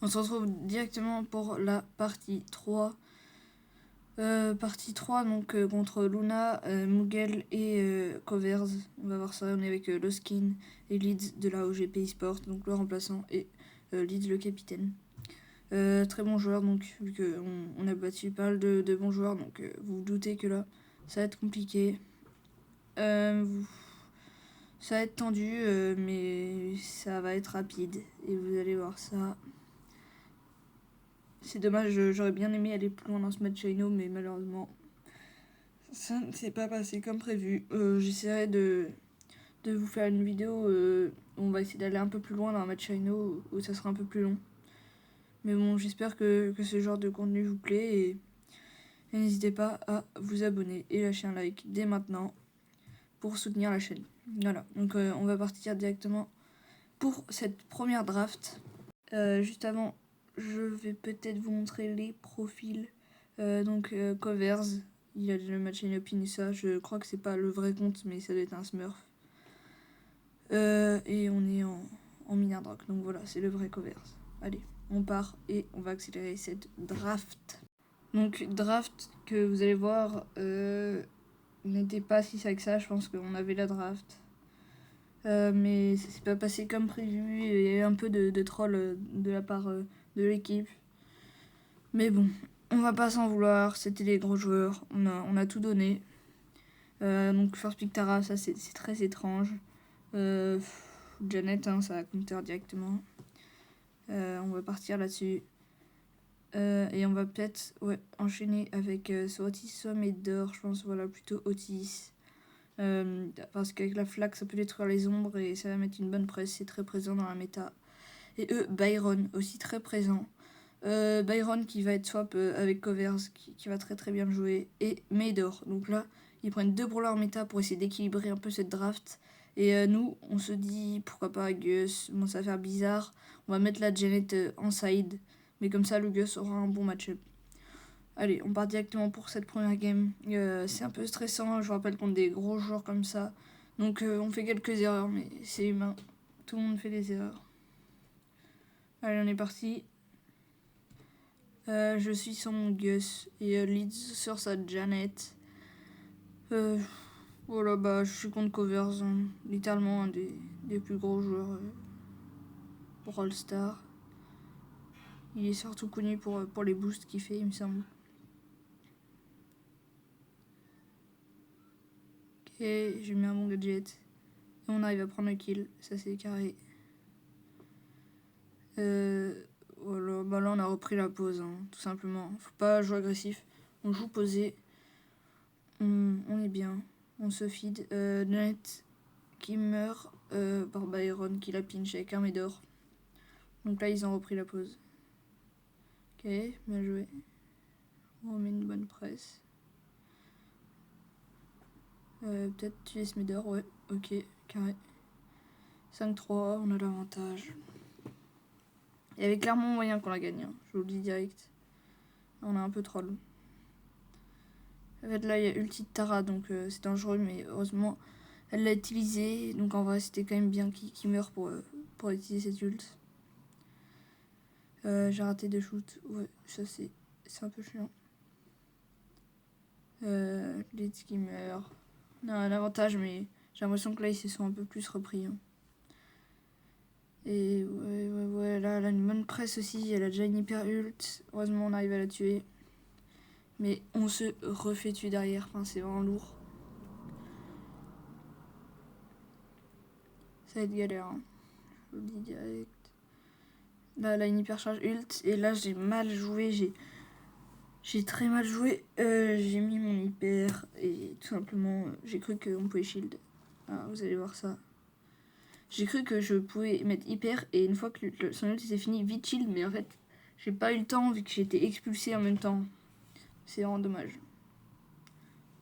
On se retrouve directement pour la partie 3. Partie 3 donc contre Luna, Mughal et Covers. On va voir ça, on est avec Loskin et Leeds de la OGP eSport, donc le remplaçant, et Leeds le capitaine. Très bon joueur, donc vu qu'on a battu pas mal de bons joueurs, donc vous vous doutez que là ça va être compliqué. Ça va être tendu, mais ça va être rapide et vous allez voir ça. C'est dommage, j'aurais bien aimé aller plus loin dans ce match Chino, mais malheureusement ça ne s'est pas passé comme prévu. J'essaierai de vous faire une vidéo où on va essayer d'aller un peu plus loin dans un match Chino où ça sera un peu plus long. Mais bon, j'espère que ce genre de contenu vous plaît et n'hésitez pas à vous abonner et lâcher un like dès maintenant pour soutenir la chaîne. Voilà, donc on va partir directement pour cette première draft. Juste avant, je vais peut-être vous montrer les profils. Covers, il a le match Inopine et ça, je crois que c'est pas le vrai compte, mais ça doit être un smurf. Et on est en minard rock, donc voilà, c'est le vrai Covers. Allez, on part et on va accélérer cette draft. Donc draft que vous allez voir n'était pas si ça que ça, je pense qu'on avait la draft. Mais ça s'est pas passé comme prévu, il y a eu un peu de troll de la part de l'équipe. Mais bon, on va pas s'en vouloir, c'était les gros joueurs, on a tout donné. Donc First Pick Tara, ça c'est très étrange. Janet, ça va counter directement. On va partir là-dessus. Et on va peut-être enchaîner avec soit Otis, soit Medor, je pense, voilà, plutôt Otis. Parce qu'avec la flaque, ça peut détruire les ombres et ça va mettre une bonne presse, c'est très présent dans la méta. Et Byron, aussi très présent. Byron qui va être swap avec Covers, qui va très bien le jouer. Et Medor, donc là, ils prennent 2 brawlers méta pour essayer d'équilibrer un peu cette draft. Et nous, on se dit, pourquoi pas Gus, bon ça va faire bizarre. On va mettre la Janet en side, mais comme ça, le Gus aura un bon match-up. Allez, on part directement pour cette première game. C'est un peu stressant, je vous rappelle, contre des gros joueurs comme ça. Donc on fait quelques erreurs, mais c'est humain. Tout le monde fait des erreurs. Allez, on est parti. Je suis sur mon Gus et Leeds sur sa Janet. Voilà, bah je suis contre Covers, hein. Littéralement un des plus gros joueurs pour All-Star. Il est surtout connu pour les boosts qu'il fait, il me semble. Ok, j'ai mis un bon gadget. Et on arrive à prendre le kill, ça c'est carré. Voilà, bah là on a repris la pause, hein, tout simplement. Faut pas jouer agressif, on joue posé. On est bien, on se feed. Net qui meurt par Byron qui la pinch avec un Médor. Donc là ils ont repris la pause. Ok, bien joué. On met une bonne presse. Peut-être tuer ce Médor, ouais, ok, carré. 5-3, on a l'avantage. Il y avait clairement moyen qu'on la gagne, hein, je vous le dis direct. On a un peu troll. En fait là il y a ulti de Tara, donc c'est dangereux, mais heureusement elle l'a utilisé. Donc en vrai c'était quand même bien qu'il meure pour utiliser cette ult. J'ai raté de shoot, ouais, ça c'est un peu chiant. Leeds qui meurt. On a un avantage, mais j'ai l'impression que là ils se sont un peu plus repris, hein. Et ouais, là elle a une bonne presse aussi, elle a déjà une hyper ult. Heureusement on arrive à la tuer. Mais on se refait tuer derrière, enfin c'est vraiment lourd. Ça va être galère, hein. Je vous le dis direct. Là elle a une hyper charge ult, et là j'ai mal joué, j'ai très mal joué. J'ai mis mon hyper, et tout simplement j'ai cru qu'on pouvait shield. Ah, vous allez voir ça. J'ai cru que je pouvais mettre hyper, et une fois que son ult s'est fini, vite shield, mais en fait j'ai pas eu le temps vu que j'ai été expulsé en même temps. C'est vraiment dommage.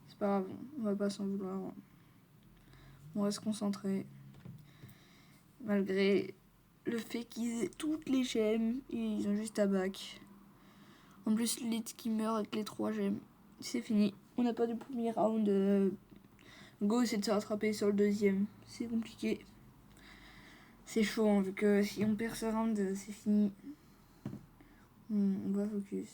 C'est pas grave, on va pas s'en vouloir. On va se concentrer. Malgré le fait qu'ils aient toutes les gemmes, ils ont juste à back. En plus, Leeds qui meurt avec les 3 gemmes. C'est fini. On n'a pas de premier round. Go, c'est de se rattraper sur le deuxième. C'est compliqué. C'est chaud, hein, vu que si on perd ce round, c'est fini. On va focus.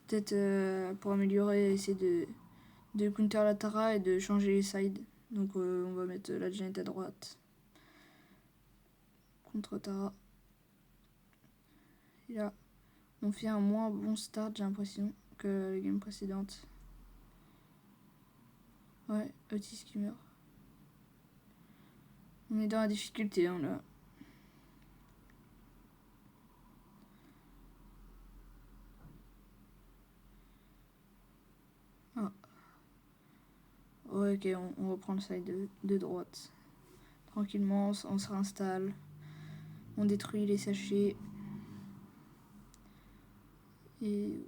Peut-être pour améliorer, essayer de counter la Tara et de changer les sides. Donc on va mettre la Janet à droite. Contre Tara. Et là, on fait un moins bon start, j'ai l'impression, que la game précédente. Ouais, Otis qui meurt. On est dans la difficulté, hein, là. Ah. Ouais, ok, on reprend le side de droite. Tranquillement, on se réinstalle. On détruit les sachets. Et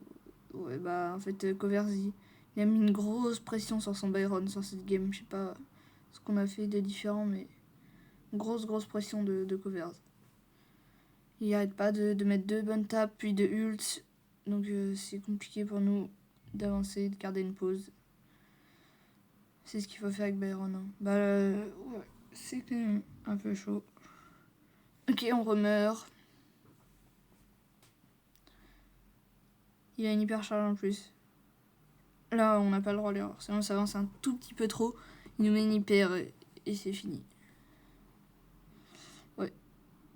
ouais, bah en fait, Coversy, il a mis une grosse pression sur son Byron sur cette game. Je sais pas ce qu'on a fait de différent, mais grosse pression de Coversy. Il arrête pas de mettre 2 bonnes tapes, puis de ult. Donc c'est compliqué pour nous d'avancer, de garder une pause. C'est ce qu'il faut faire avec Byron. Hein. Bah ouais, c'est quand même un peu chaud. Ok, on remeurt. Il a une hypercharge en plus. Là, on n'a pas le droit à l'erreur. Sinon, ça avance un tout petit peu trop. Il nous met une hyper et c'est fini. Ouais,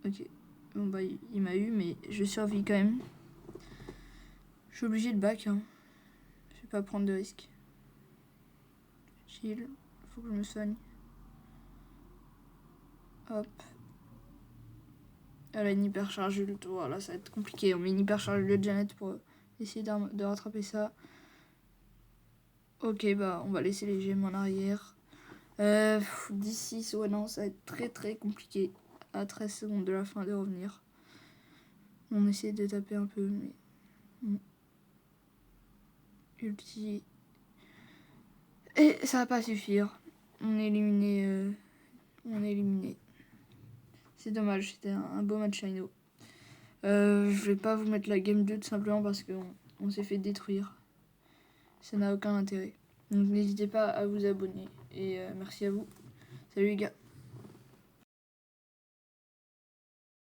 ok. Bon, bah, il m'a eu, mais je survis quand même. Je suis obligé de back. Hein. Je vais pas prendre de risques. Chill. Faut que je me soigne. Hop. Elle a une hypercharge ult. Voilà, ça va être compliqué. On met une hypercharge de Janet pour essayer de rattraper ça. Ok, bah, on va laisser les gemmes en arrière. 10-6, ouais, non, ça va être très compliqué. À 13 secondes de la fin de revenir. On essaie de taper un peu, mais... Ulti. Et ça va pas suffire. On est éliminé. C'est dommage, c'était un beau match Shino. Je vais pas vous mettre la game 2 tout simplement parce qu'on s'est fait détruire. Ça n'a aucun intérêt. Donc n'hésitez pas à vous abonner. Et merci à vous. Salut les gars.